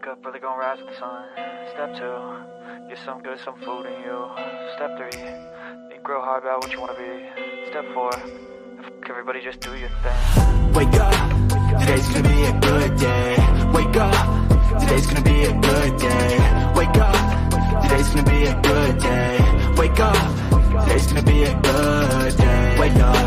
Wake up, really gonna rise with the sun. Step 2, get some good, some food in you. Step 3, think real hard about what you wanna be. Step 4, everybody just do your thing. Wake up, today's gonna be a good day. Wake up, today's gonna be a good day. Wake up, today's gonna be a good day. Wake up, today's gonna be a good day. Wake up,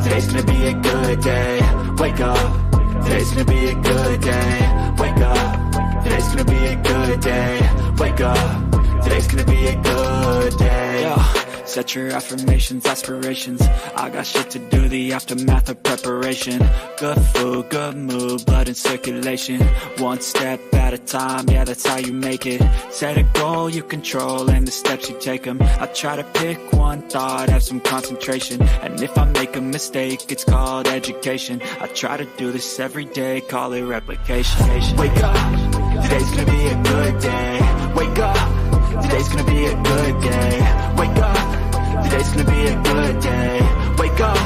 today's gonna be a good day. Wake up, today's gonna be a good day. Wake up, today's gonna be a good day. Wake up, today's gonna be a good day. Yo, set your affirmations, aspirations. I got shit to do, the aftermath of preparation. Good food, good mood, blood in circulation. One step at a time, yeah, that's how you make it. Set a goal you control and the steps you take them. I try to pick one thought, have some concentration. And if I make a mistake, it's called education. I try to do this every day, call it replication. Wake up, today's gonna be a good day. Wake up, today's gonna be a good day. Wake up, today's gonna be a good day. Wake up,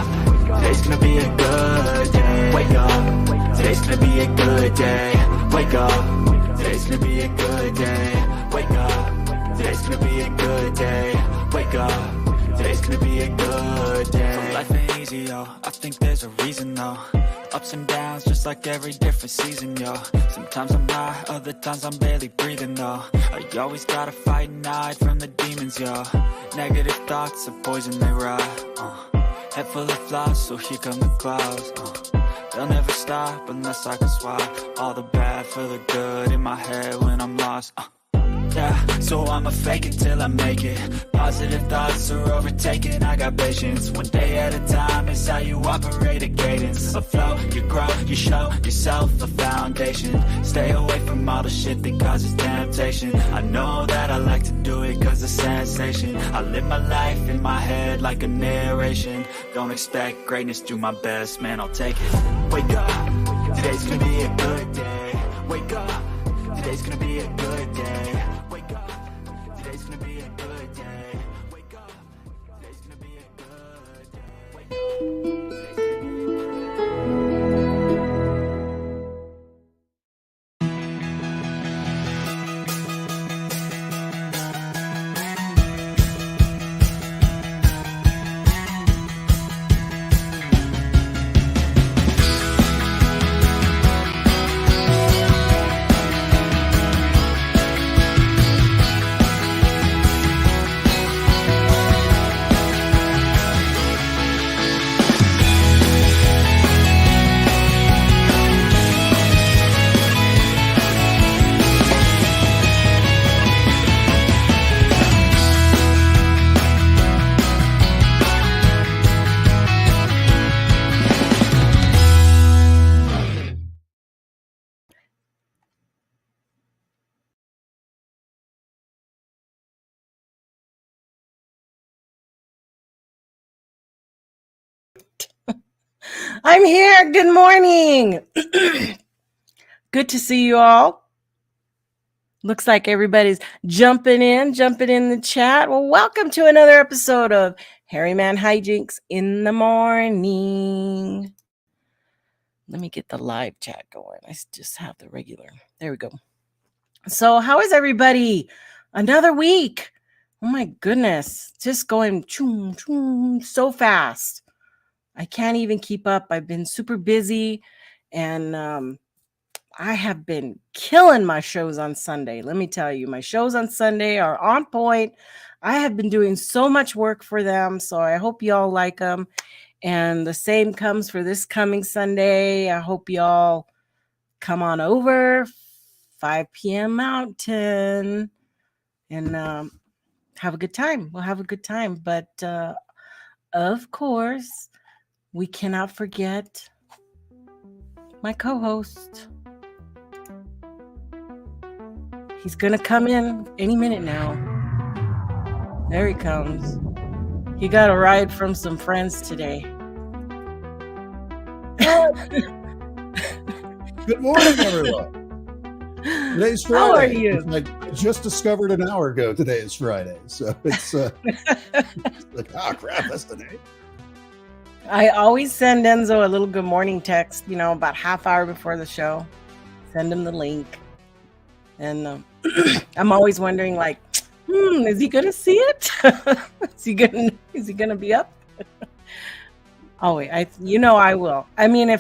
today's gonna be a good day. Wake up, today's gonna be a good day. Wake up, today's gonna be a good day. Wake up, today's gonna be a good day. Wake up, today's gonna be a good day. So life ain't easy, yo, I think there's a reason though. Ups and downs, just like every different season, yo. Sometimes I'm high, other times I'm barely breathing, though. I always gotta fight and hide from the demons, yo. Negative thoughts are poison, they rot. Head full of flies, so here come the clouds. They'll never stop unless I can swap all the bad for the good in my head when I'm lost. Yeah, so I'ma fake it till I make it. Positive thoughts are overtaken, I got patience. One day at a time is how you operate a cadence. A flow, you grow, you show yourself a foundation. Stay away from all the shit that causes temptation. I know that I like to do it cause it's sensation. I live my life in my head like a narration. Don't expect greatness, do my best, man, I'll take it. Wake up, today's gonna be a good day. Wake up, today's gonna be a good day. Wake up, today's gonna be a good day. Wake up, today's gonna be a good day. Wake up, today's gonna be a good day. I'm here. Good morning. Good to see you all. Looks like everybody's jumping in the chat. Well, welcome to another episode of Hairyman Hijinks in the morning. Let me get the live chat going. I just have the regular. There we go. So how is everybody? Another week. Oh my goodness. Just going choom, choom, so fast. I can't even keep up. I've been super busy and I have been killing my shows on Sunday. Let me tell you, my shows on Sunday are on point. I have been doing so much work for them, so I hope y'all like them. And the same comes for this coming Sunday. I hope y'all come on over, 5 p.m. Mountain, and have a good time. We'll have a good time. But of course, we cannot forget my co-host. He's going to come in any minute now. There he comes. He got a ride from some friends today. Good morning, everyone. Today's Friday. How are you? I just discovered an hour ago today is Friday. So it's like, oh, crap, that's the name. I always send Enzo a little good morning text, about half hour before the show. Send him the link. And I'm always wondering, like, is he gonna see it? Is he gonna be up? Oh wait, I will. I mean,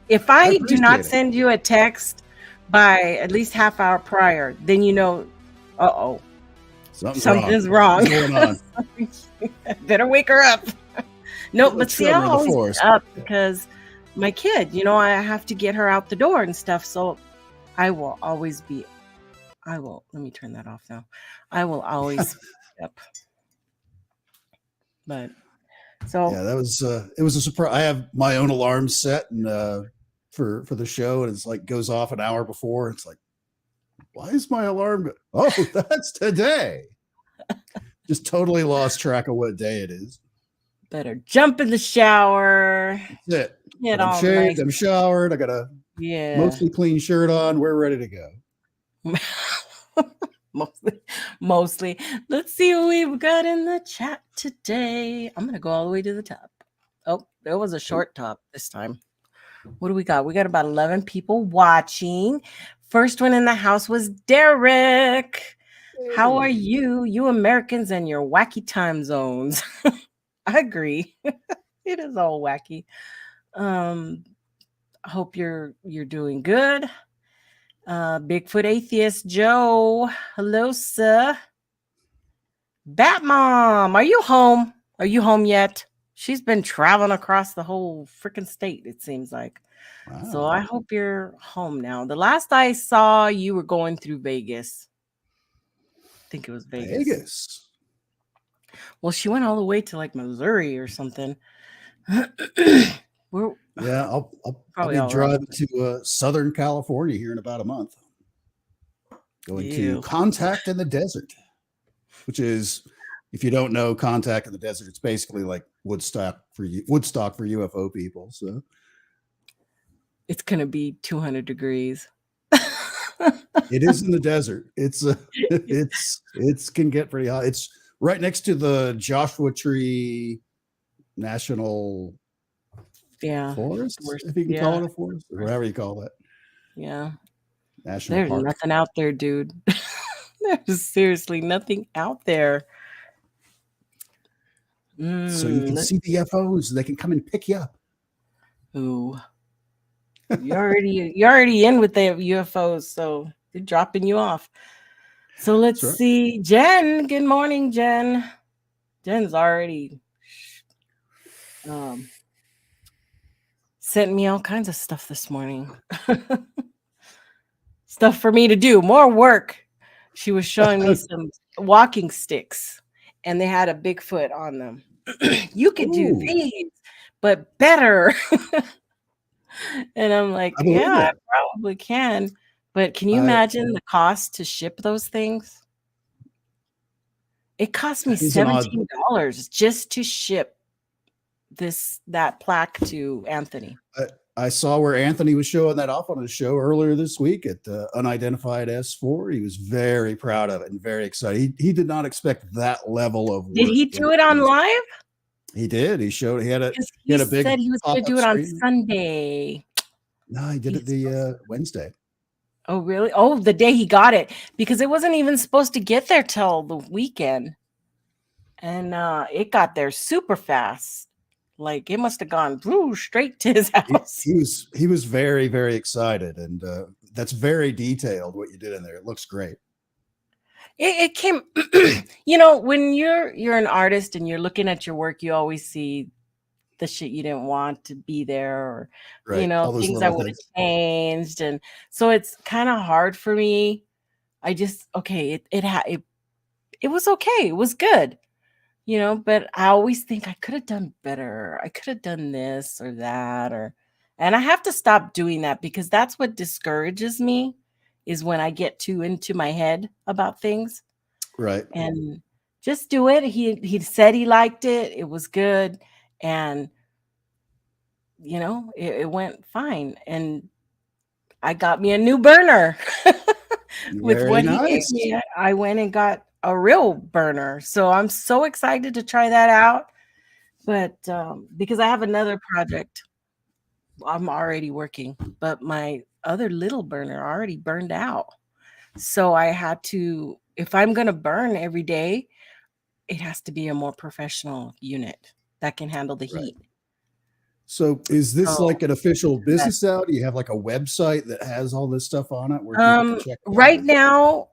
if I do not send you a text by at least half hour prior, then something's wrong. What's going on? Better wake her up. No, but see, I'm always up because my kid, I have to get her out the door and stuff. So I will always be. Let me turn that off now. I will always be up. But so yeah, it was a surprise. I have my own alarm set and for the show, and it's like goes off an hour before. It's like, why is my alarm? Oh, that's today. Just totally lost track of what day it is. Better jump in the shower. That's it. I'm shaved. Nice. I'm showered. I got a mostly clean shirt on. We're ready to go. Mostly. Let's see what we've got in the chat today. I'm gonna go all the way to the top. Oh, there was a short top this time. What do we got? We got about 11 people watching. First one in the house was Derek. How are you? You Americans and your wacky time zones. I agree. It is all wacky. I hope you're doing good. Bigfoot atheist Joe. Hello, sir. Bat Mom, are you home? Are you home yet? She's been traveling across the whole freaking state, it seems like. Wow. So I hope you're home now. The last I saw, you were going through Vegas. I think it was Vegas. Well, she went all the way to like Missouri or something. I'll be driving to Southern California here in about a month. Going to Contact in the Desert, which is, if you don't know, Contact in the Desert, it's basically like Woodstock for UFO people. So it's gonna be 200 degrees. It is in the desert. It's can get pretty hot. It's right next to the Joshua Tree National Forest, if you can call it a forest, or whatever you call that. Yeah. National There's Park. nothing out there, dude. There's seriously nothing out there. So you can see the UFOs. They can come and pick you up. Ooh. You're already in with the UFOs, so they're dropping you off. So let's see. Jen, good morning, Jen. Jen's already sent me all kinds of stuff this morning. Stuff for me to do, more work. She was showing me some walking sticks, and they had a Bigfoot on them. You could do these, but better. And I'm like, I probably can. But can you imagine the cost to ship those things? It cost me $17 just to ship that plaque to Anthony. I saw where Anthony was showing that off on his show earlier this week at the Unidentified S4. He was very proud of it and very excited. He did not expect that level of work. Did he do it on live? He did. He showed. He had a big. He said he was going to do it on Sunday. No, he did it the Wednesday. Oh, really? Oh, the day he got it, because it wasn't even supposed to get there till the weekend, and it got there super fast. Like it must have gone straight to his house. He was very, very excited, and that's very detailed what you did in there. It looks great. It came, when you're an artist and you're looking at your work, you always see the shit you didn't want to be there, or things that would have changed, and so it's kind of hard for me. I just it was okay. It was good. But I always think I could have done better. I could have done this or that, and I have to stop doing that, because that's what discourages me, is when I get too into my head about things. Right. And just do it. He said he liked it. It was good. And, it went fine. And I got me a new burner with what he gave me. I went and got a real burner. So I'm so excited to try that out. But because I have another project I'm already working, but my other little burner already burned out. So I had to, if I'm going to burn every day, it has to be a more professional unit that can handle the Right. heat. So is this So like an official business out? Do you have like a website that has all this stuff on it where people can check it out? right now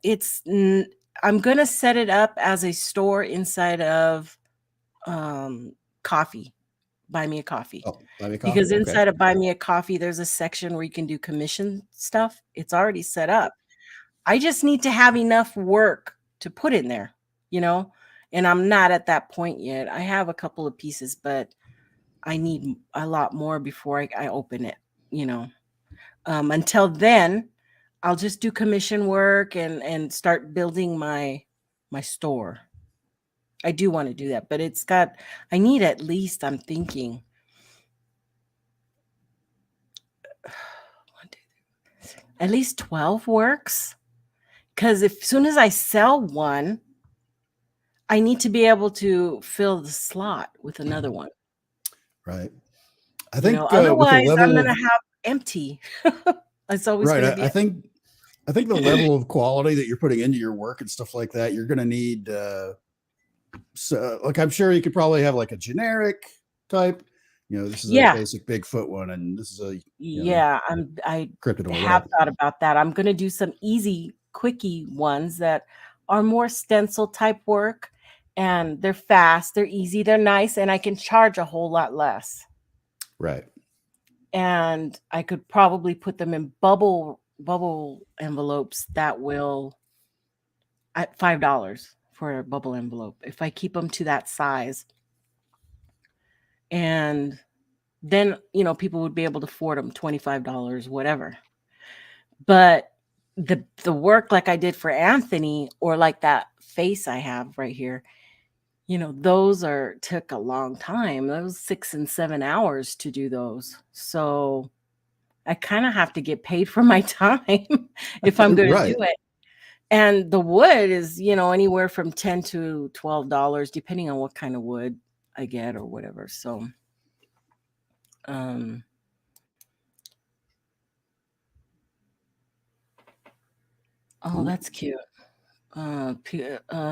I'm going to set it up as a store inside of coffee. Buy Me a Coffee. Oh, Buy Me a Coffee. Because Okay. inside of Buy Me a Coffee, there's a section where you can do commission stuff. It's already set up. I just need to have enough work to put in there, you know, and I'm not at that point yet. I have a couple of pieces, but I need a lot more before I open it, you know. Until then, I'll just do commission work and start building my store. I do want to do that, but I need at least, I'm thinking, at least 12 works. Because as soon as I sell one, I need to be able to fill the slot with another one. Right. I think otherwise with the I'm level going to have empty. It's always right. going to be. I think the level of quality that you're putting into your work and stuff like that, you're going to need. So, like, I'm sure you could probably have like a generic type. This is a basic Bigfoot one, and this is a I cryptid. have thought about that. I'm going to do some easy, quickie ones that are more stencil type work, and they're fast, they're easy, they're nice, and I can charge a whole lot less. Right. And I could probably put them in bubble envelopes that will at $5 for a bubble envelope if I keep them to that size. And then, people would be able to afford them, $25, whatever. But the work like I did for Anthony, or like that face I have right here, those took a long time. Those 6 and 7 hours to do those. So I kind of have to get paid for my time if I'm going to do it. And the wood is, anywhere from $10 to $12, depending on what kind of wood I get or whatever. So, oh, that's cute.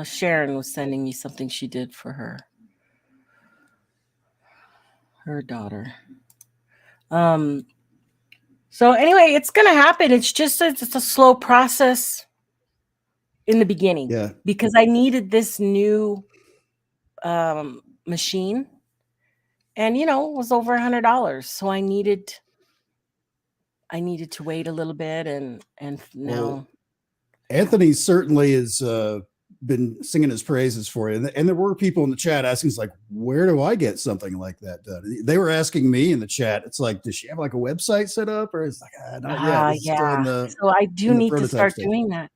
Sharon was sending me something she did for her daughter. So anyway, it's going to happen. It's a slow process in the beginning. Yeah. Because I needed this new machine, and it was over $100. So I needed to wait a little bit, and now. Well, Anthony certainly has been singing his praises for you, and there were people in the chat asking, like, where do I get something like that done? They were asking me in the chat. It's like, does she have like a website set up, or it's like, not yet. Yeah. So I do need to start doing that.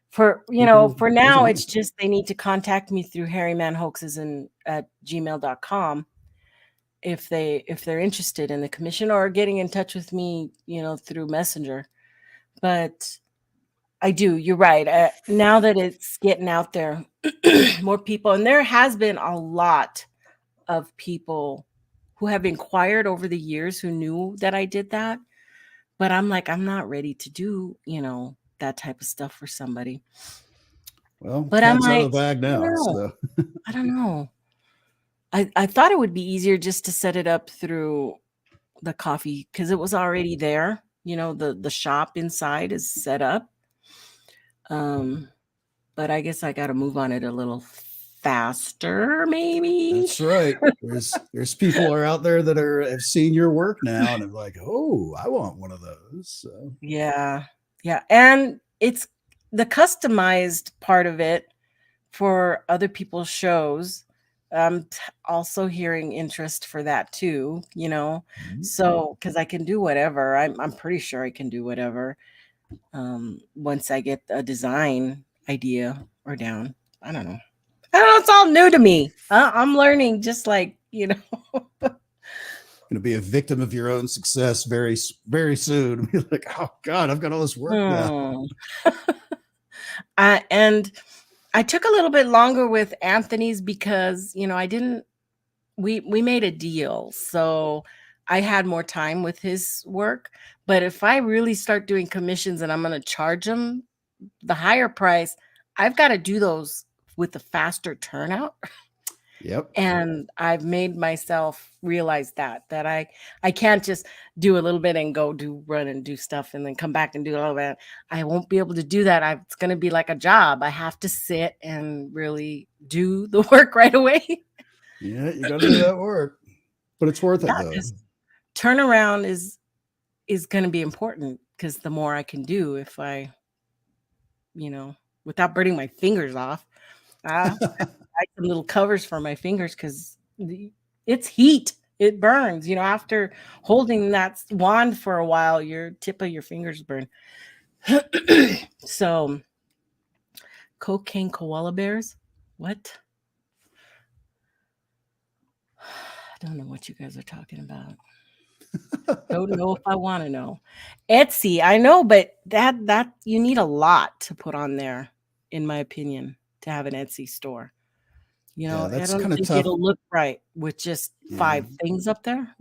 For now, it's just they need to contact me through Hairyman hoaxes at gmail.com if they're interested in the commission, or getting in touch with me, through Messenger. But I do. You're right. Now that it's getting out there, more people, and there has been a lot of people who have inquired over the years who knew that I did that. But I'm like, I'm not ready to do, that type of stuff for somebody. Well, but I'm like, out of the bag now. I don't know. I thought it would be easier just to set it up through the coffee, because it was already there. The shop inside is set up. But I guess I got to move on it a little faster, maybe. That's right. There's people are out there that have seen your work now and are like, oh, I want one of those. So. Yeah. And it's the customized part of it for other people's shows. I'm also hearing interest for that too, Mm-hmm. So because I can do whatever. I'm pretty sure I can do whatever. Once I get a design idea or down. I don't know. It's all new to me. I'm learning, just like, Going to be a victim of your own success very, very soon. Be like, oh God, I've got all this work now. And I took a little bit longer with Anthony's because, we made a deal. So I had more time with his work. But if I really start doing commissions and I'm going to charge him the higher price, I've got to do those with a faster turnout. Yep. And I've made myself realize that I can't just do a little bit and go run and do stuff and then come back and do all that. I won't be able to do that. It's going to be like a job. I have to sit and really do the work right away. Yeah, you got to do that work, but it's worth it though. Turnaround is going to be important because the more I can do, if I, without burning my fingers off, I some little covers for my fingers because it's heat. It burns. After holding that wand for a while, your tip of your fingers burn. So, cocaine koala bears? What? I don't know what you guys are talking about. Don't know if I want to know. Etsy, I know, but that you need a lot to put on there, in my opinion, to have an Etsy store. That's I don't think tough. it'll look right with just 5 things up there.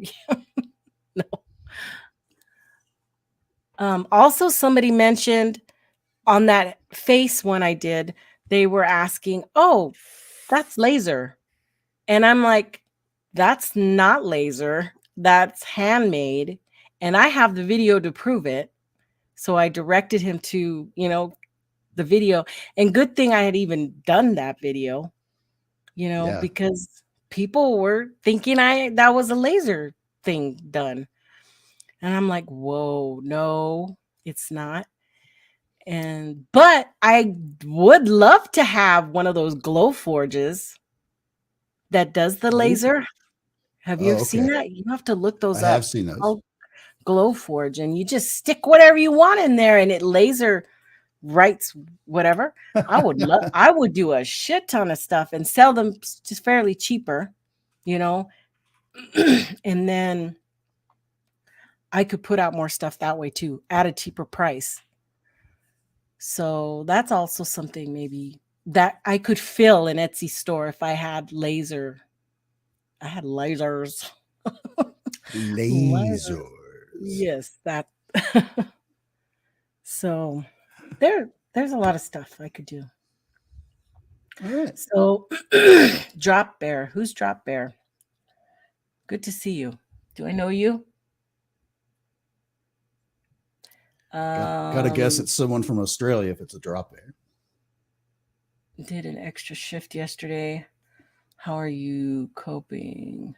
No. Also, somebody mentioned on that face one I did, they were asking, "Oh, that's laser," and I'm like, "That's not laser. That's handmade." And I have the video to prove it. So I directed him to, the video. And good thing I had even done that video, because people were thinking that was a laser thing done. And I'm like, whoa, no, it's not. But I would love to have one of those glow forges that does the laser. Have you ever seen that? You have to look those up. I have seen those. Glow forge, and you just stick whatever you want in there and it laser writes whatever. I would do a shit ton of stuff and sell them just fairly cheaper, and then I could put out more stuff that way too at a cheaper price. So that's also something maybe that I could fill an Etsy store if I had lasers. Lasers. Yes, that. So there's a lot of stuff I could do. All right. So Drop Bear. Who's Drop Bear? Good to see you. Do I know you? Gotta guess it's someone from Australia if it's a Drop Bear. Did an extra shift yesterday. How are you coping?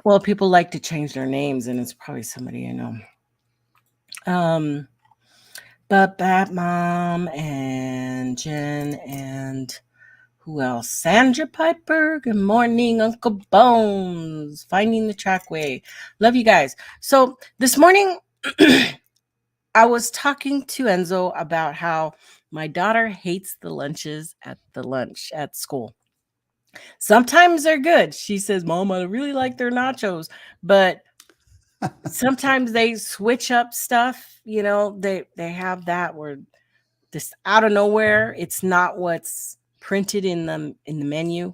Well, people like to change their names, and it's probably somebody I know. But Bat Mom and Jen and who else? Sandra Piper. Good morning, Uncle Bones. Finding the Trackway. Love you guys. So this morning, I was talking to Enzo about how my daughter hates the lunches at school. Sometimes they're good. She says, "Mom, I really like their nachos," but sometimes they switch up stuff. They have that where this out of nowhere, it's not what's printed in the menu.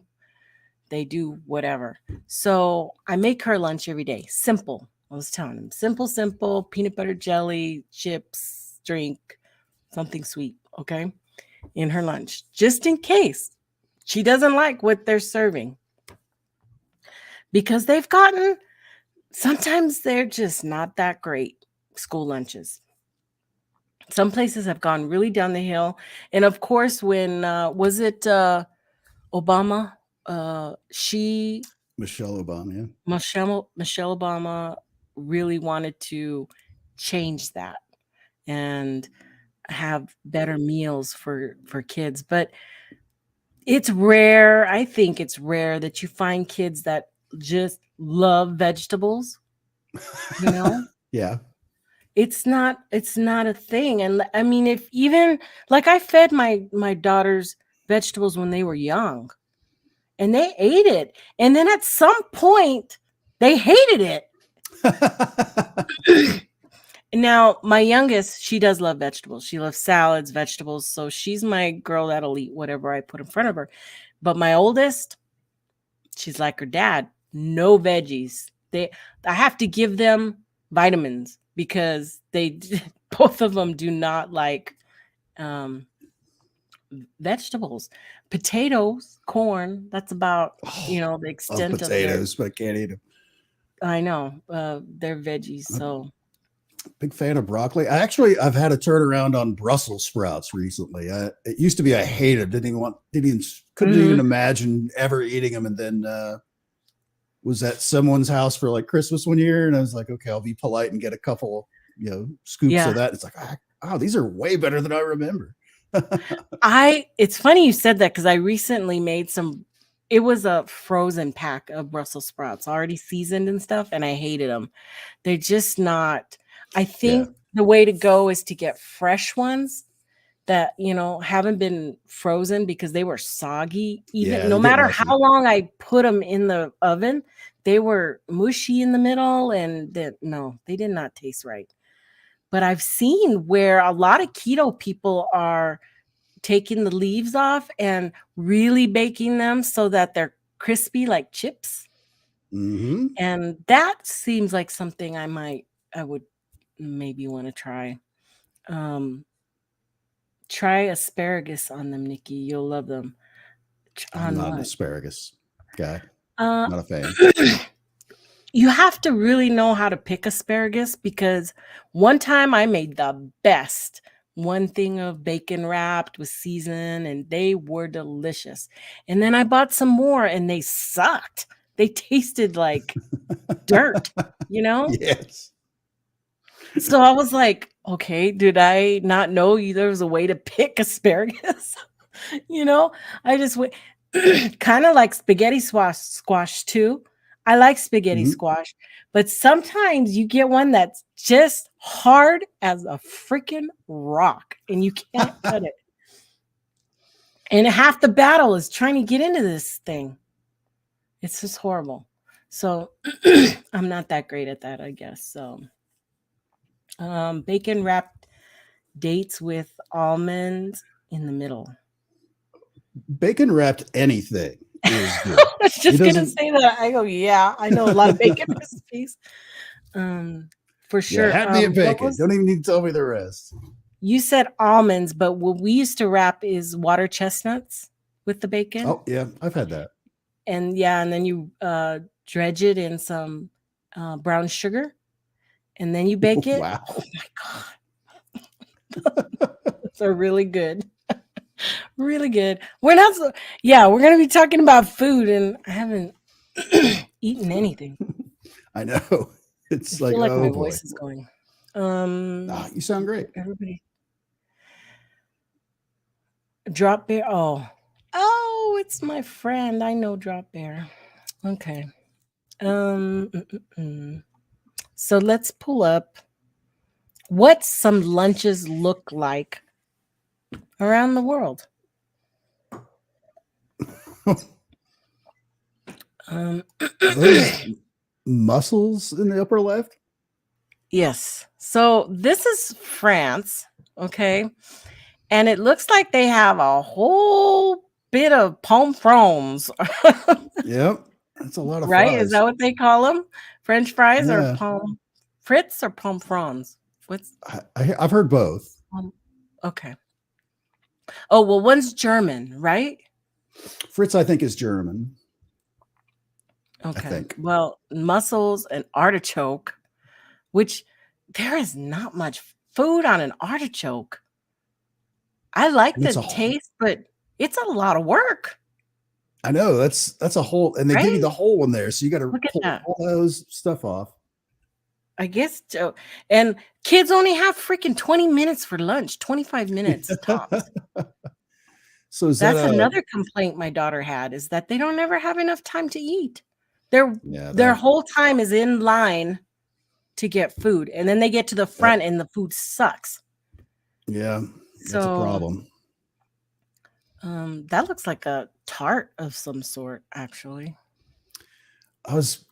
They do whatever. So I make her lunch every day. Simple. I was telling him simple, peanut butter jelly, chips, drink, something sweet. Okay. In her lunch, just in case she doesn't like what they're serving, because sometimes they're just not that great school lunches. Some places have gone really down the hill. And of course, when was it Obama? Michelle Obama, yeah. Michelle Obama really wanted to change that and have better meals for kids. But it's rare. I think it's rare that you find kids that just love vegetables. Yeah. It's not a thing. And I mean, if even like I fed my daughters vegetables when they were young and they ate it. And then at some point they hated it. Now, my youngest, she does love vegetables. She loves salads, vegetables. So she's my girl that'll eat whatever I put in front of her. But my oldest, she's like her dad, no veggies. I have to give them vitamins because both of them do not like vegetables. Potatoes, corn, that's about the extent of potatoes, but I can't eat them. I know. They're veggies, so big fan of broccoli. I've had a turnaround on Brussels sprouts recently. It used to be I hated, couldn't even imagine ever eating them. And then was at someone's house for like Christmas one year, and I was like, okay, I'll be polite and get a couple, scoops of that. It's like, these are way better than I remember. It's funny you said that because I recently made it was a frozen pack of Brussels sprouts already seasoned and stuff, and I hated them. They're just not. I think the way to go is to get fresh ones that haven't been frozen, because they were soggy. No matter how long I put them in the oven, they were mushy in the middle, and they did not taste right. But I've seen where a lot of keto people are taking the leaves off and really baking them so that they're crispy like chips. Mm-hmm. And that seems like something I would maybe want to try. Try asparagus on them, Nikki. You'll love them. I'm not an asparagus guy. Not a fan. You have to really know how to pick asparagus, because one time I made the best one thing of bacon wrapped with season, and they were delicious. And then I bought some more, and they sucked. They tasted like dirt, Yes. So I was like, okay, did I not know there was a way to pick asparagus? I just went kind of like spaghetti squash too. I like spaghetti squash, but sometimes you get one that's just hard as a freaking rock and you can't cut it. And half the battle is trying to get into this thing. It's just horrible. So I'm not that great at that, I guess. So bacon wrapped dates with almonds in the middle. Bacon wrapped anything is good. I was just going to say that. I go, yeah, I know a lot of bacon recipes. For sure. Have me a bacon. Don't even need to tell me the rest. You said almonds, but what we used to wrap is water chestnuts with the bacon. Oh, yeah, I've had that. And then you dredge it in some brown sugar, and then you bake it. Wow. Oh my God. They're really good. Really good. We're going to be talking about food, and I haven't eaten anything. I know. It's I feel like my voice is going. You sound great. Everybody. Drop Bear. Oh, it's my friend. I know Drop Bear. Okay. So let's pull up what some lunches look like around the world. Mussels in the upper left? Yes. So this is France, okay? And it looks like they have a whole bit of pommes frites. Yep. That's a lot of right? fries. Is that what they call them? French fries Yeah. or pommes frites or pommes frites? I've heard both. Okay. Oh, well, one's German, right? Fritz, I think, is German. Okay. I think. Well, mussels and artichoke, which there is not much food on an artichoke. I like the taste, but it's a lot of work. I know that's a whole, and they give you the whole one there, so you got to pull all those stuff off. I guess so. And kids only have freaking 20 minutes for lunch, 25 minutes tops. So that's another complaint my daughter had, is that they don't ever have enough time to eat. Their whole time is in line to get food, and then they get to the front and the food sucks. Yeah, that's a problem. That looks like a tart of some sort, actually. I was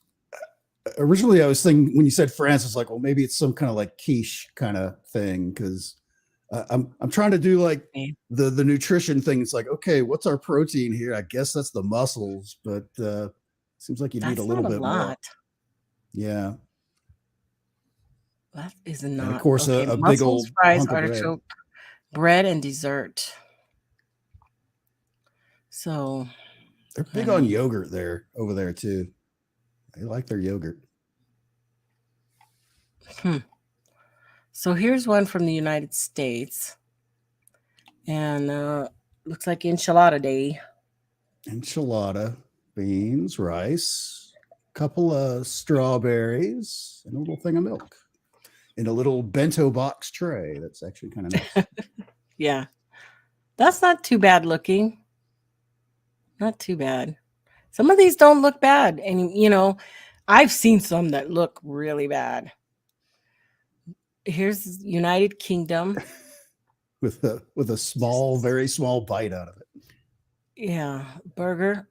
thinking when you said France, I was like, well, maybe it's some kind of like quiche kind of thing, because I'm trying to do like the nutrition thing. It's like, okay, what's our protein here? I guess that's the mussels, but seems like you need a little bit more. Yeah. That is not. And of course, okay. a big Mussels, old fries, hunk of bread. artichoke, bread, and dessert. So they're big on yogurt over there too. They like their yogurt. So here's one from the United States. And looks like enchilada day. Enchilada, beans, rice, couple of strawberries, and a little thing of milk in a little bento box tray. That's actually kind of nice. Yeah. That's not too bad looking. Not too bad. Some of these don't look bad. And, you know, I've seen some that look really bad. Here's United Kingdom. with a small, very small bite out of it. Yeah. Burger.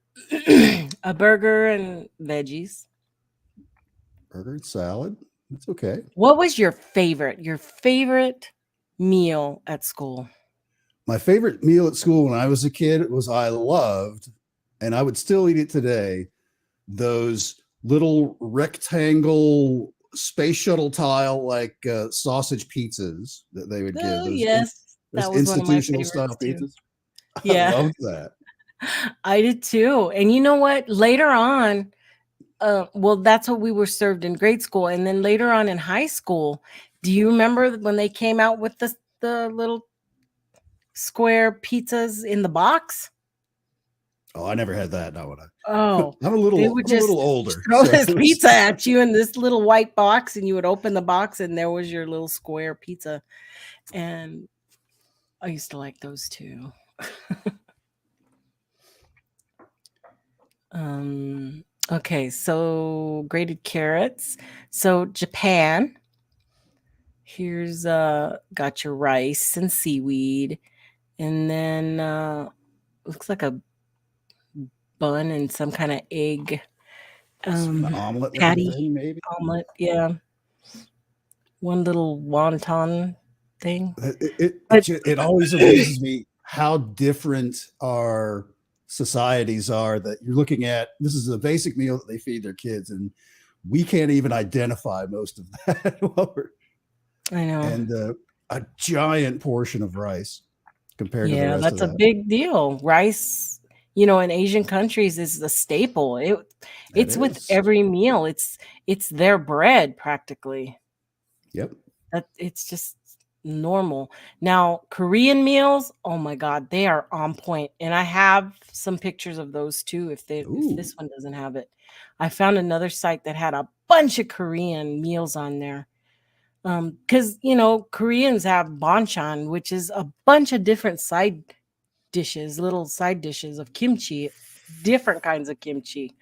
A burger and veggies. Burger and salad. That's okay. What was your favorite meal at school? My favorite meal at school when I was a kid was I loved, and I would still eat it today, those little rectangle space shuttle tile like sausage pizzas that they would give. Oh, Those yes. those That was one of my institutional style favorites too. pizzas. Yeah. I loved that. I did too. And you know what? Later on, well, that's what we were served in grade school. And then later on in high school, do you remember when they came out with the little square pizzas in the box? Oh, I never had that. Not when Oh, I'm a little older. Throw this pizza at you in this little white box, and you would open the box, and there was your little square pizza. And I used to like those too. Okay, so grated carrots. So Japan. Here's got your rice and seaweed, and then looks like a bun and some kind of egg an omelet patty thing, maybe omelet. Yeah, one little wonton thing. It always amazes me how different our societies are, that you're looking at. This is a basic meal that they feed their kids, and we can't even identify most of that. I know. And a giant portion of rice compared to the rest that's of a that. big deal. Rice, you know, in Asian countries is a staple. It's with every meal. It's their bread practically. Yep. It's just normal. Now, Korean meals, oh my God, they are on point. And I have some pictures of those too, if this one doesn't have it. I found another site that had a bunch of Korean meals on there. Because, you know, Koreans have banchan, which is a bunch of different side dishes, little side dishes of kimchi, different kinds of kimchi.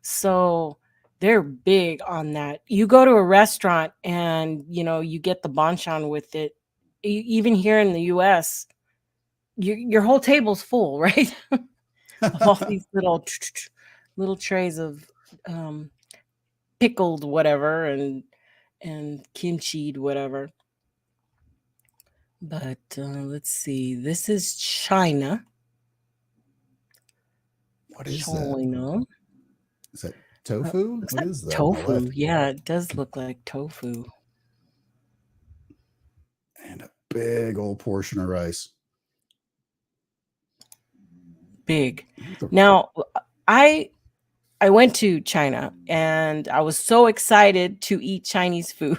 So they're big on that. You go to a restaurant and, you know, you get the banchan with it. Even here in the US, your whole table's full, right? Of all these little trays of pickled whatever and kimchi whatever. But let's see. This is China. What is China. that? Is that tofu? What is that? Tofu. Yeah, it does look like tofu. And a big old portion of rice. Big. Now, I went to China and I was so excited to eat Chinese food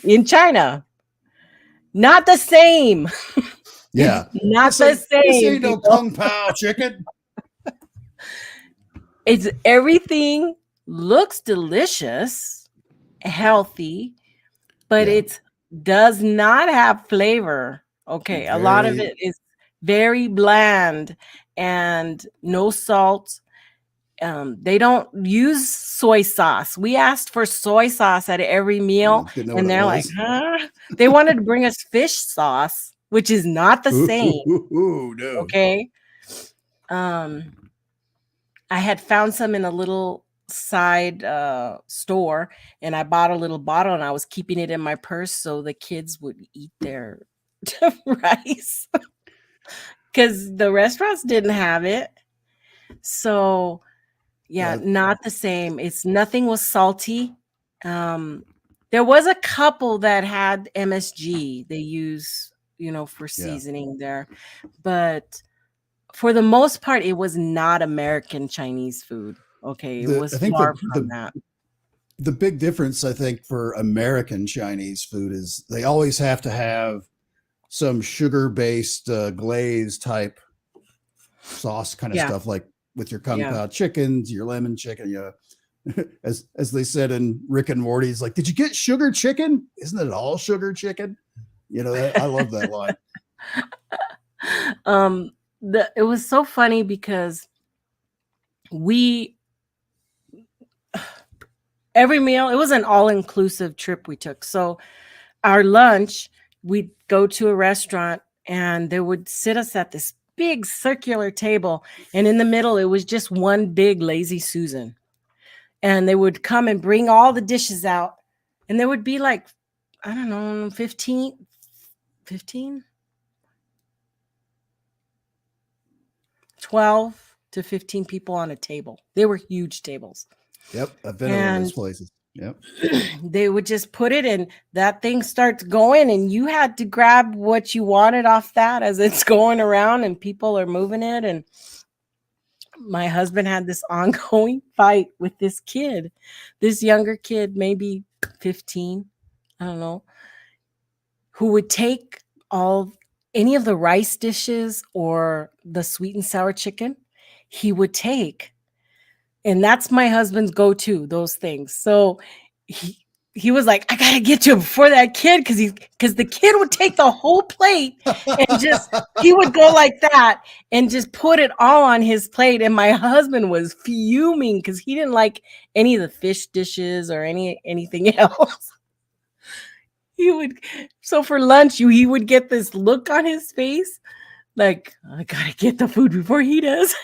in China. Not the same. Yeah. Not the same. This ain't no Kung Pao chicken. It's everything looks delicious, healthy, but it does not have flavor. Okay. A lot of it is very bland and no salt. They don't use soy sauce. We asked for soy sauce at every meal, and they're like, huh? They wanted to bring us fish sauce, which is not the same. No. Okay. I had found some in a little side store, and I bought a little bottle, and I was keeping it in my purse so the kids would eat their rice because the restaurants didn't have it. So yeah, not the same. Nothing was salty. There was a couple that had MSG they use, for seasoning there. But for the most part, it was not American Chinese food. Okay. It was far from that. The big difference, I think, for American Chinese food is they always have to have some sugar-based glaze type sauce kind of stuff, like with your kung pao chickens, your lemon chicken, as they said in Rick and Morty's, like, did you get sugar chicken? Isn't it all sugar chicken? I love that line. It was so funny because every meal, it was an all-inclusive trip we took. So our lunch, we'd go to a restaurant and they would sit us at this big circular table. And in the middle, it was just one big lazy Susan. And they would come and bring all the dishes out. And there would be like, I don't know, 15, 12 to 15 people on a table. They were huge tables. Yep. I've been over those places. Yep. They would just put it in, that thing starts going, and you had to grab what you wanted off that as it's going around and people are moving it. And my husband had this ongoing fight with this kid, this younger kid, maybe 15, I don't know, who would take any of the rice dishes or the sweet and sour chicken. He would take. And that's my husband's go-to, those things. So he was like, I gotta get to it before that kid, because the kid would take the whole plate and he would go like that and just put it all on his plate. And my husband was fuming because he didn't like any of the fish dishes or anything else. So for lunch, he would get this look on his face, like, I gotta get the food before he does,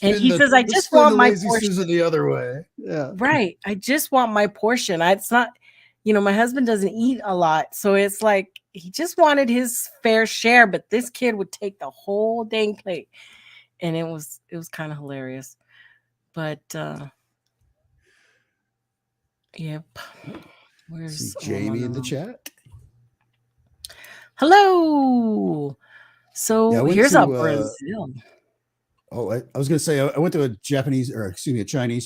And he says, I just want my portion the other way. Yeah. Right. I just want my portion. It's not, my husband doesn't eat a lot. So it's like, he just wanted his fair share, but this kid would take the whole dang plate. And it was kind of hilarious. But, yep. Where's Jamie in the chat? Hello. So here's Brazil. Oh, I was going to say, I went to a Chinese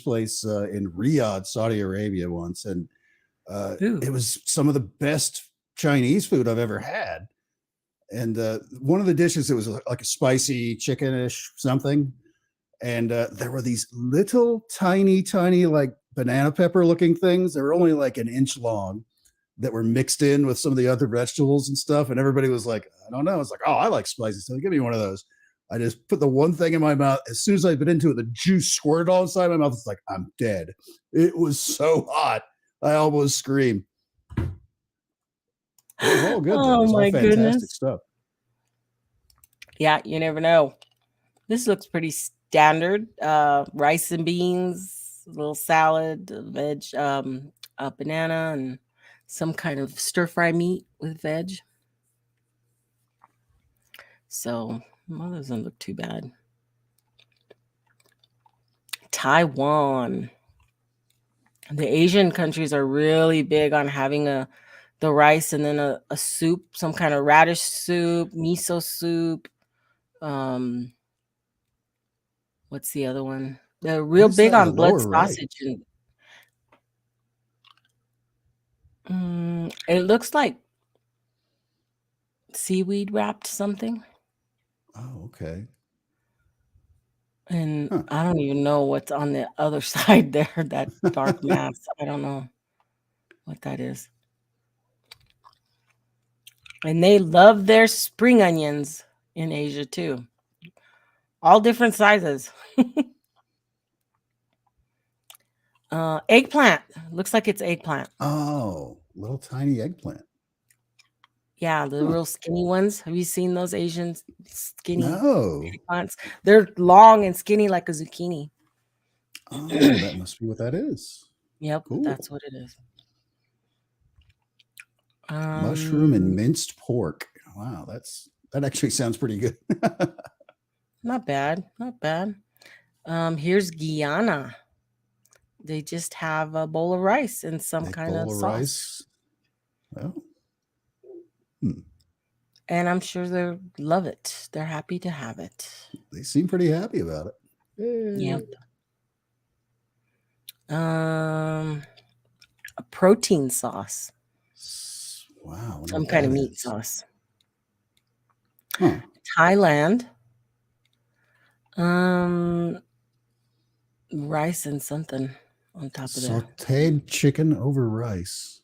place in Riyadh, Saudi Arabia once. And it was some of the best Chinese food I've ever had. And one of the dishes, it was like a spicy chicken-ish something. And there were these little tiny, like banana pepper looking things. They were only like an inch long that were mixed in with some of the other vegetables and stuff. And everybody was like, I don't know. It's like, oh, I like spicy stuff. Give me one of those. I just put the one thing in my mouth. As soon as I bit into it, the juice squirted all inside my mouth. It's like, I'm dead. It was so hot. I almost screamed. It was all good. Oh, my goodness. Stuff. Yeah, you never know. This looks pretty standard. Rice and beans, a little salad, veg, a banana, and some kind of stir-fry meat with veg. So, well, that doesn't look too bad. Taiwan. The Asian countries are really big on having the rice and then a soup, some kind of radish soup, miso soup. What's the other one? They're real big on blood sausage. And it looks like seaweed wrapped something. Oh, okay. And I don't even know what's on the other side there, that dark mass. I don't know what that is. And they love their spring onions in Asia too. All different sizes. Eggplant. Looks like it's eggplant. Oh, little tiny eggplant. Yeah, the real skinny ones. Have you seen those Asian skinny eggplants? They're long and skinny like a zucchini. Oh, that must be what that is. Yep, cool. That's what it is. Mushroom and minced pork. Wow, that actually sounds pretty good. Not bad. Here's Guyana. They just have a bowl of rice and some kind of sauce. Rice. Well, and I'm sure they love it. They're happy to have it. They seem pretty happy about it. Yep. A protein sauce. Wow. Some kind of meat sauce. Huh. Thailand. Rice and something on top of that. Sauteed chicken over rice.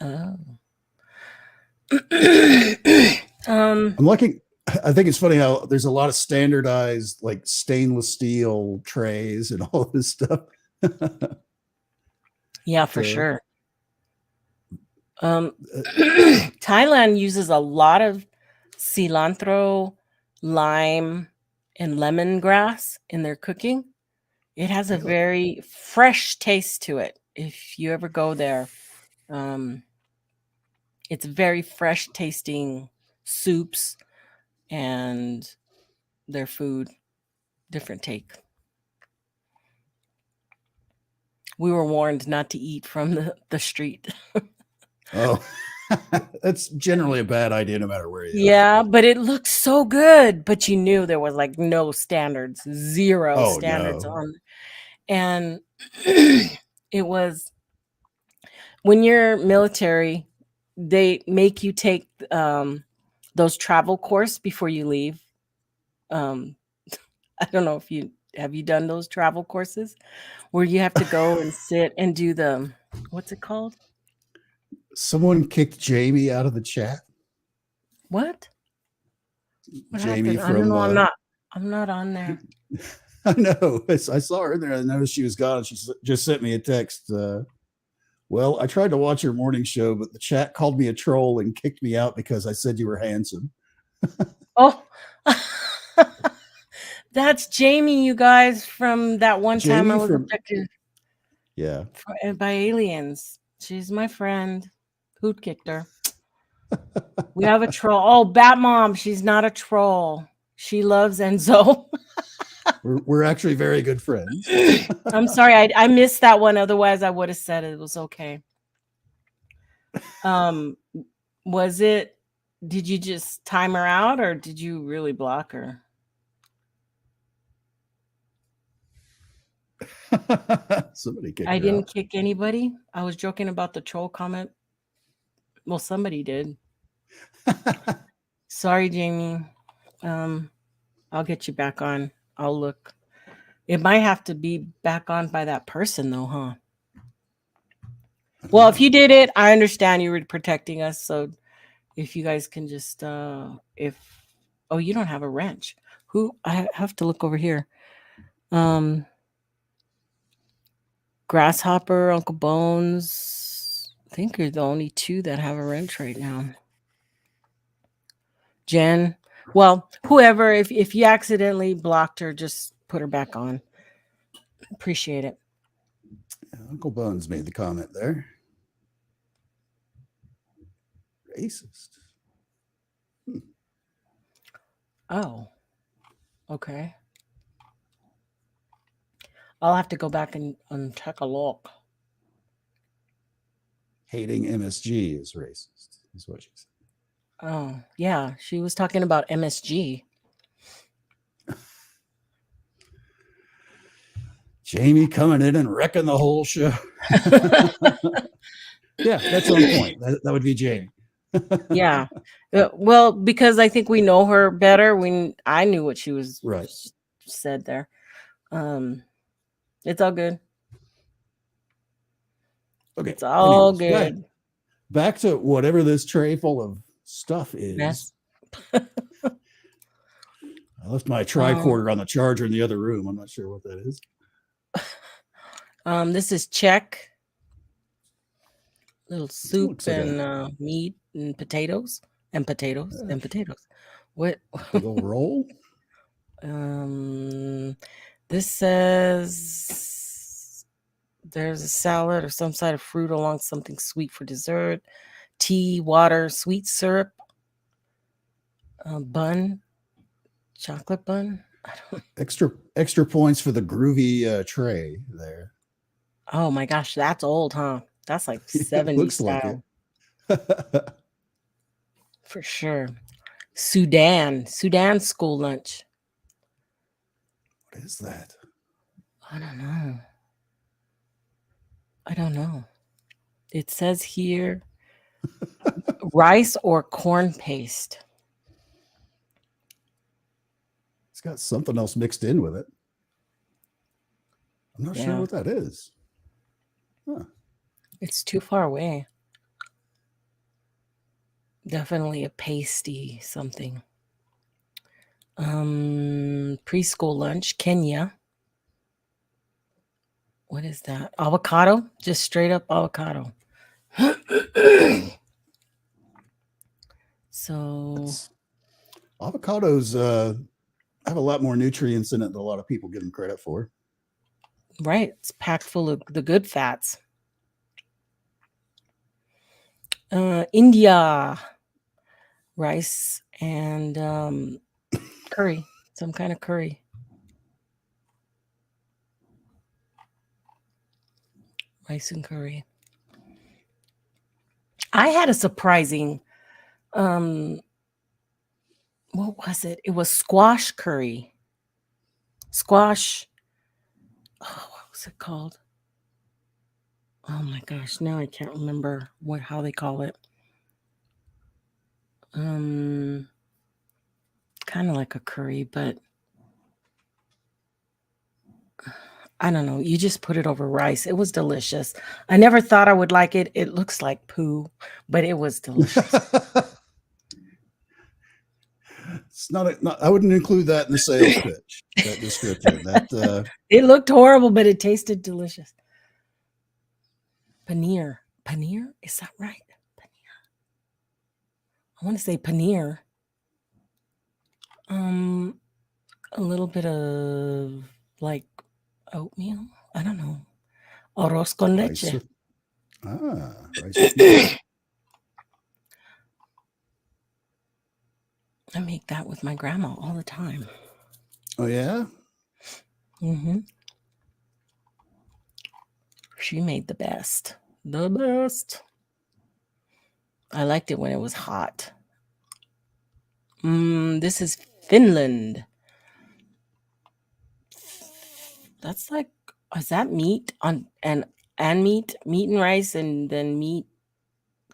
Oh. I'm looking. I think it's funny how there's a lot of standardized like stainless steel trays and all this stuff. Yeah, for sure. Thailand uses a lot of cilantro, lime, and lemongrass in their cooking. It has a very fresh taste to it. If you ever go there, it's very fresh tasting soups and their food, different take. We were warned not to eat from the street. Oh, that's generally a bad idea no matter where you are. Yeah, but it looked so good. But you knew there was like no standards, zero standards on. And it was when you're military, they make you take those travel course before you leave. I don't know if you done those travel courses where you have to go and sit and do the, what's it called? Someone kicked Jamie out of the chat. What Jamie happened? I don't know. I'm not on there. I know. I saw her there. I noticed she was gone. She just sent me a text. Well, I tried to watch your morning show, but the chat called me a troll and kicked me out because I said you were handsome. Oh, that's Jamie, you guys, from that one time I was abducted. Yeah. By aliens. She's my friend. Who kicked her? We have a troll. Oh, Bat Mom. She's not a troll. She loves Enzo. We're actually very good friends. I'm sorry. I missed that one. Otherwise, I would have said it was okay. Was it? Did you just time her out, or did you really block her? Somebody kicked I didn't kick anybody. I was joking about the troll comment. Well, somebody did. Sorry, Jamie. I'll get you back on. I'll look. It might have to be back on by that person, though, huh? Well, if you did it, I understand you were protecting us. So if you guys can just, you don't have a wrench. I have to look over here. Grasshopper, Uncle Bones. I think you're the only two that have a wrench right now. Jen. Well, whoever, if you accidentally blocked her, just put her back on. Appreciate it. Yeah, Uncle Bones made the comment there. Racist. Oh, okay. I'll have to go back and take a look. Hating MSG is racist, is what she said. Oh, yeah. She was talking about MSG. Jamie coming in and wrecking the whole show. Yeah, that's on point. That would be Jamie. Yeah. Well, because I think we know her better. I knew what she was said there. It's all good. Okay. It's all good. Back to whatever this tray full of stuff is. Yes. I left my tricorder on the charger in the other room. I'm not sure what that is. This is Czech. Little soup and meat and potatoes. What? Big old roll? This says there's a salad or some side of fruit along something sweet for dessert. Tea, water, sweet syrup, bun, chocolate bun. Extra points for the groovy tray there. Oh my gosh, that's old, huh? That's like 70s Looks style. like it. For sure. Sudan school lunch. What is that? I don't know. It says here rice or corn paste. It's got something else mixed in with it. I'm not sure what that is. Huh. It's too far away. Definitely a pasty something. Preschool lunch, Kenya. What is that? Avocado? Just straight up avocado. So avocados have a lot more nutrients in it than a lot of people give them credit for. Right. It's packed full of the good fats. India. Rice and curry. Some kind of curry. Rice and curry. I had a surprising, what was it? It was squash curry. Squash. Oh, what was it called? Oh my gosh, now I can't remember how they call it. Kind of like a curry, but I don't know. You just put it over rice. It was delicious. I never thought I would like it. It looks like poo, but it was delicious. It's not. I wouldn't include that in the sales pitch. That description. It looked horrible, but it tasted delicious. Paneer. Paneer? Is that right? Paneer. I want to say paneer. A little bit of like oatmeal. I don't know. Arroz con leche. Rice. I make that with my grandma all the time. Oh yeah? Mm-hmm. She made the best. The best. I liked it when it was hot. This is Finland. That's like, is that meat on and meat and rice and then meat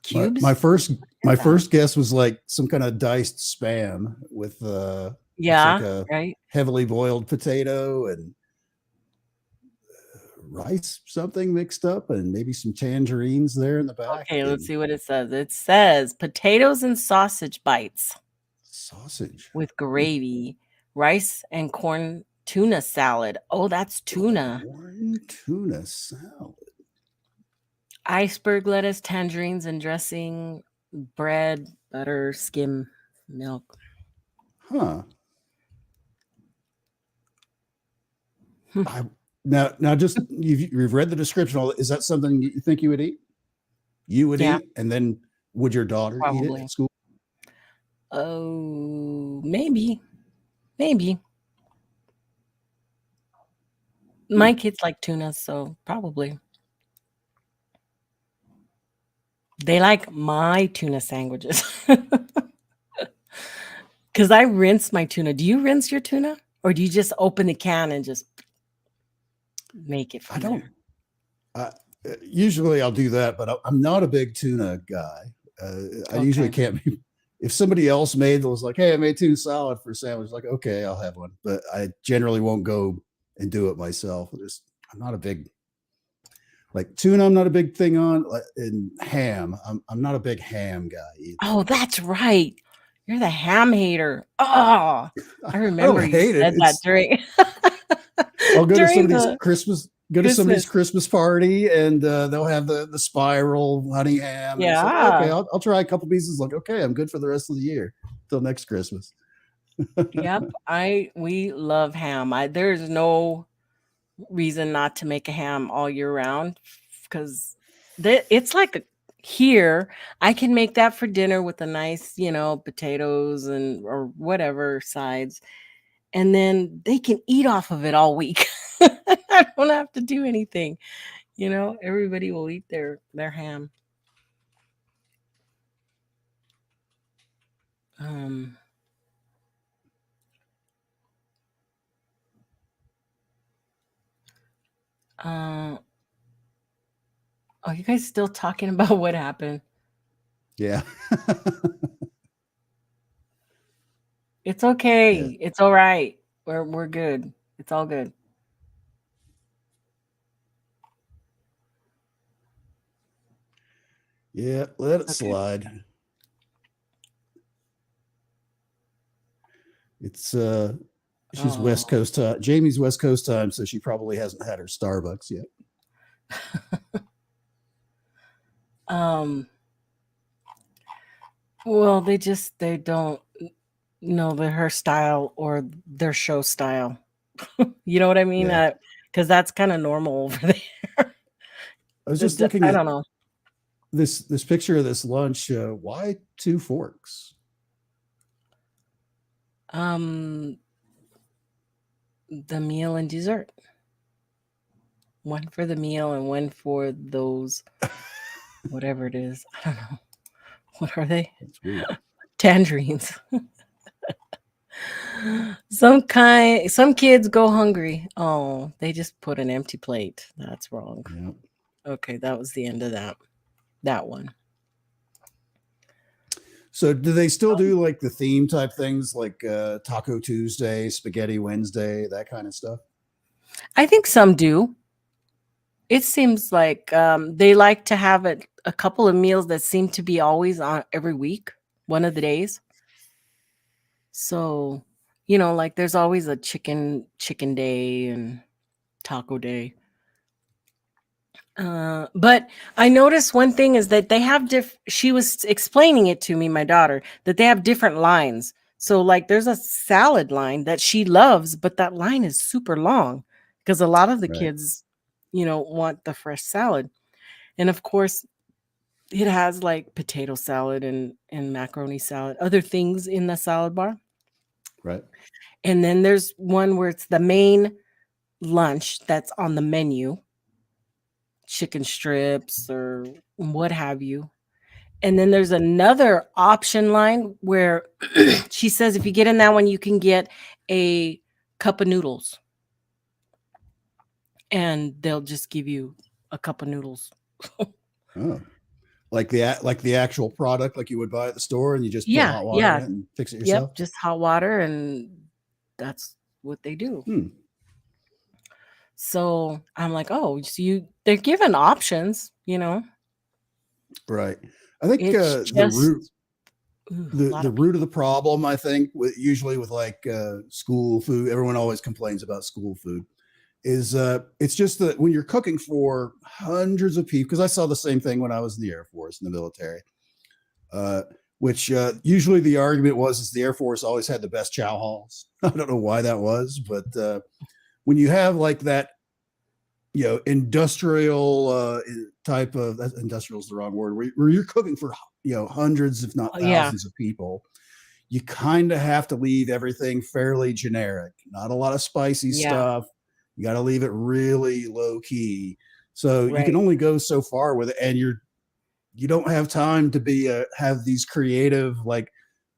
cubes? My first guess was like some kind of diced spam with like a heavily boiled potato and rice something mixed up and maybe some tangerines there in the back. Okay, let's see what it says. It says potatoes and sausage bites. Sausage with gravy, rice and corn tuna salad. Oh, that's tuna. Corn tuna salad. Iceberg lettuce, tangerines and dressing, bread, butter, skim milk. Huh. Now just you've read the description. Is that something you think you would eat? You would eat, and then would your daughter eat it at school? Oh, maybe. My kids like tuna, so probably. They like my tuna sandwiches. Because I rinse my tuna. Do you rinse your tuna? Or do you just open the can and just make it from there? Usually I'll do that, but I'm not a big tuna guy. I usually can't be. If somebody else was like, hey, I made tuna salad for a sandwich, like, okay, I'll have one. But I generally won't go and do it myself. I'm not a big, like tuna, I'm not a big thing on. And ham, I'm not a big ham guy either. Oh, that's right. You're the ham hater. Oh, I remember you said that during. I'll go to somebody's Christmas party and they'll have the spiral honey ham. Yeah. Like, okay, I'll try a couple pieces. Like, okay, I'm good for the rest of the year till next Christmas. Yep. We love ham. There's no reason not to make a ham all year round because it's like here I can make that for dinner with a nice, potatoes or whatever sides. And then they can eat off of it all week. I don't have to do anything. You know, everybody will eat their ham. Oh, you guys still talking about what happened? Yeah. It's okay. Yeah. It's all right. We're good. It's all good. Yeah, let it slide. It's she's West Coast time. Jamie's West Coast time, so she probably hasn't had her Starbucks yet. Well, they don't know her style or their show style. You know what I mean? Yeah. Because that's kind of normal over there. I was just looking at, I don't know, this picture of this lunch. Why 2 forks? The meal and dessert. One for the meal and one for those, whatever it is. I don't know. What are they? That's weird. Tangerines. Some kids go hungry. Oh, they just put an empty plate. That's wrong. Yep. Okay, that was the end of that one. So do they still do like the theme type things like Taco Tuesday, Spaghetti Wednesday, that kind of stuff? I think some do. It seems like they like to have a couple of meals that seem to be always on every week, one of the days. So, you know, like there's always a chicken day and taco day. But I noticed one thing is that they have she was explaining it to me, my daughter, that they have different lines. So like there's a salad line that she loves, but that line is super long because a lot of the kids, you know, want the fresh salad. And of course, it has like potato salad and macaroni salad, other things in the salad bar. Right. And then there's one where it's the main lunch that's on the menu, chicken strips or what have you. And then there's another option line where she says if you get in that one, you can get a cup of noodles. And they'll just give you a cup of noodles. Oh. Like the actual product, like you would buy at the store, and you just put hot water in it and fix it yourself? Yep, just hot water, and that's what they do. So I'm like, oh, so they're given options, you know? Right. I think the root of the problem, I think, usually with like school food, everyone always complains about school food, is it's just that when you're cooking for hundreds of people, because I saw the same thing when I was in the Air Force, in the military, which usually the argument is the Air Force always had the best chow halls. I don't know why that was, but when you have like that, you know, industrial type of, industrial is the wrong word, where you're cooking for, you know, hundreds, if not thousands of people, you kind of have to leave everything fairly generic, not a lot of spicy stuff. You got to leave it really low key. So you can only go so far with it. And you don't have time to have these creative, like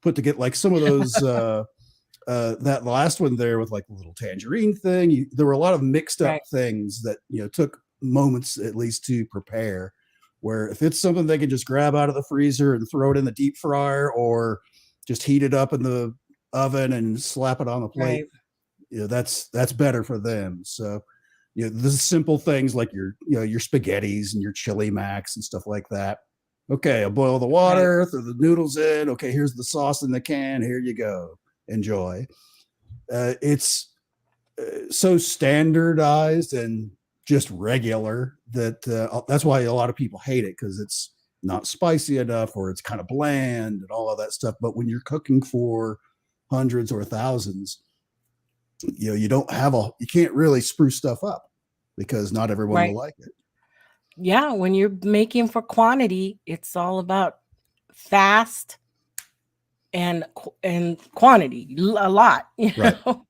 put to get like some of those, that last one there with like the little tangerine thing. There were a lot of mixed up things that, you know, took moments at least to prepare, where if it's something they can just grab out of the freezer and throw it in the deep fryer or just heat it up in the oven and slap it on the plate, you know, that's better for them. So, you know, the simple things like your spaghettis and your chili macs and stuff like that. Okay, I'll boil the water, throw the noodles in. Okay, here's the sauce in the can. Here you go. Enjoy. It's so standardized and just regular that that's why a lot of people hate it, because it's not spicy enough or it's kind of bland and all of that stuff. But when you're cooking for hundreds or thousands, you know, you can't really spruce stuff up because not everyone will like it. Yeah, when you're making for quantity, it's all about fast and quantity, a lot. You know?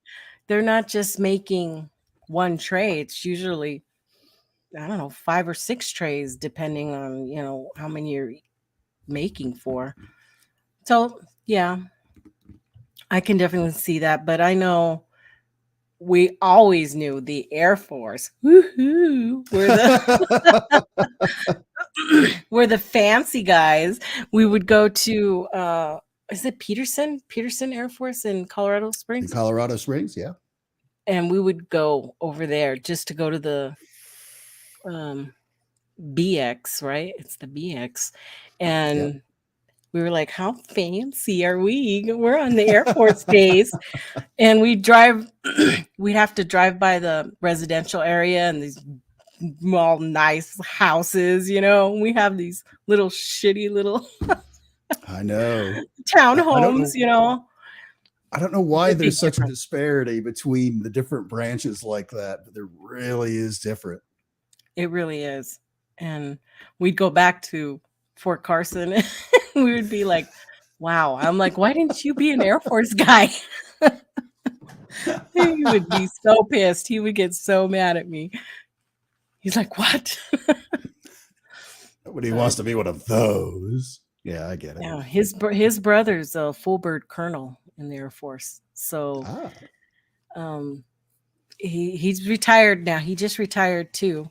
They're not just making one tray. It's usually I don't know, 5 or 6 trays, depending on, how many you're making for. So, yeah, I can definitely see that. But I know we always knew the Air Force, woohoo, were the fancy guys. We would go to, is it Peterson Air Force in Colorado Springs? In Colorado Springs, yeah. And we would go over there just to go to the BX, right? It's the BX. And we were like, how fancy are we? We're on the Air Force base. And we'd have to drive by the residential area and these all nice houses, We have these little shitty little I know townhomes, I don't know why there's such a disparity between the different branches like that, but there really is different. It really is. And we'd go back to Fort Carson and we would be like, wow. I'm like, why didn't you be an Air Force guy? He would be so pissed. He would get so mad at me. He's like, what? Nobody wants to be one of those. Yeah, I get it. Yeah, his brother's a full bird colonel in the Air Force. So he's retired now. He just retired too.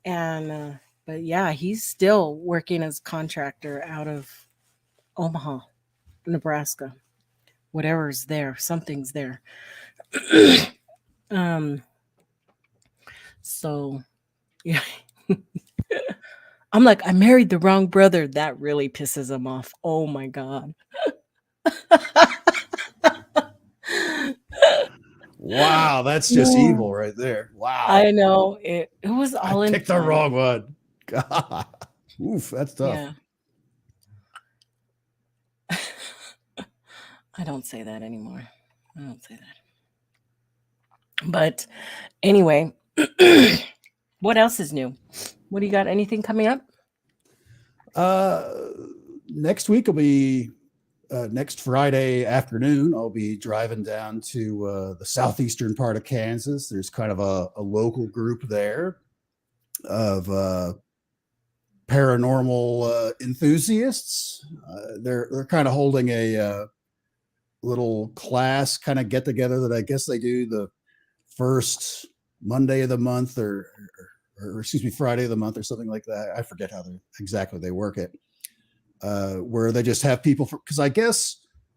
And but yeah, he's still working as contractor out of Omaha, Nebraska. Whatever's there, something's there. So yeah. I'm like, I married the wrong brother. That really pisses him off. Oh my God. Wow, that's just evil right there. Wow. I know. It was all in. Picked the wrong one. God. Oof, that's tough. Yeah. I don't say that anymore. I don't say that. But anyway, what else is new? What do you got? Anything coming up? Next week will be next Friday afternoon. I'll be driving down to the southeastern part of Kansas. There's kind of a local group there of paranormal enthusiasts. They're kind of holding a little class kind of get together that I guess they do the first Monday of the month or excuse me, Friday of the month or something like that. I forget how exactly they work it. Where they just have people because I guess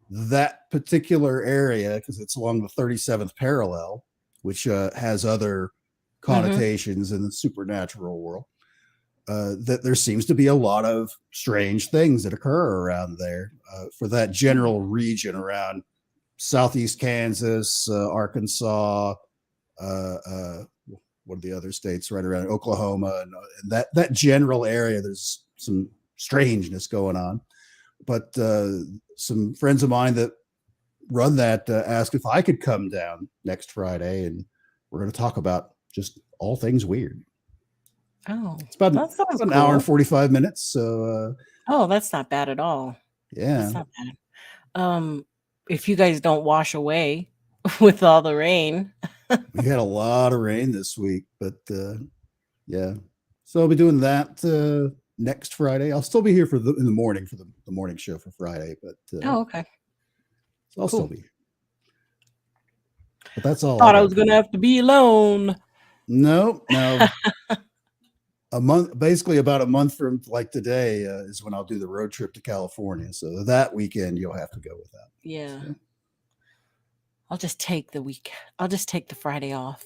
that particular area, because it's along the 37th parallel, which has other connotations in the supernatural world, that there seems to be a lot of strange things that occur around there for that general region around southeast Kansas, Arkansas, what are the other states right around Oklahoma, and that general area. There's some strangeness going on, but some friends of mine that run that asked if I could come down next Friday, and we're going to talk about just all things weird. Oh, it's about an hour and 45 minutes. So, that's not bad at all. Yeah, that's not bad. If you guys don't wash away with all the rain. We had a lot of rain this week, but yeah. So I'll be doing that next Friday. I'll still be here in the morning for the morning show for Friday, but okay. So I'll still be here. But that's all. Thought I was gonna have to be alone. No. Basically about a month from like today is when I'll do the road trip to California. So that weekend you'll have to go with that. Yeah. So. I'll just take the Friday off.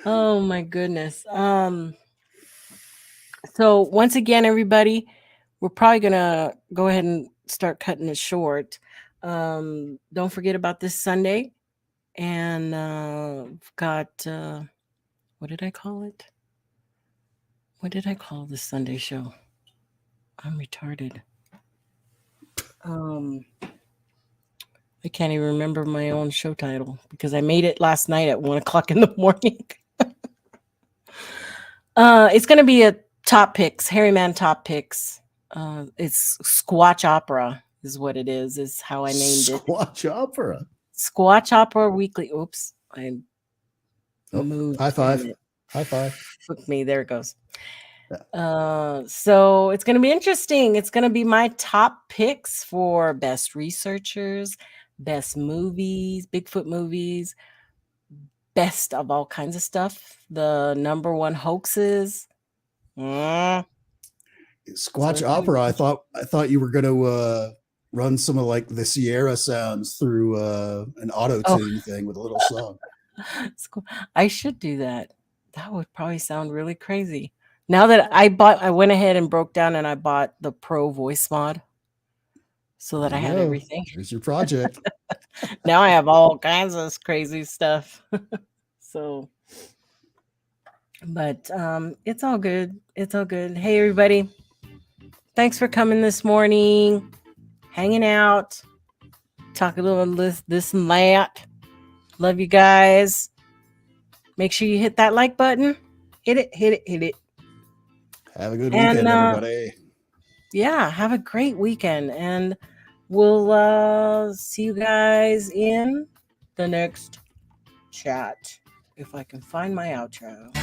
Oh my goodness. So once again, everybody, we're probably gonna go ahead and start cutting it short. Don't forget about this Sunday. And I've got what did I call it? What did I call this Sunday show? I'm retarded. I can't even remember my own show title because I made it last night at 1:00 in the morning. It's going to be a top picks, Hairyman top picks. It's Squatch Opera is what it is how I named it. Squatch Opera. Squatch Opera Weekly. Oops. Move. High five. High five. Look me. There it goes. So it's going to be interesting. It's going to be my top picks for best researchers, best movies, Bigfoot movies, best of all kinds of stuff. The number one hoaxes. Squatch opera. I thought you were going to run some of like the Sierra sounds through an auto tune thing with a little song. I should do that. That would probably sound really crazy. Now that I went ahead and broke down and I bought the pro voice mod so that I had everything. Here's your project. Now I have all kinds of crazy stuff. So, but it's all good. It's all good. Hey, everybody. Thanks for coming this morning, hanging out, talk a little this and that. Love you guys. Make sure you hit that like button. Hit it. Have a good weekend, everybody. Yeah, have a great weekend. And we'll see you guys in the next chat. If I can find my outro.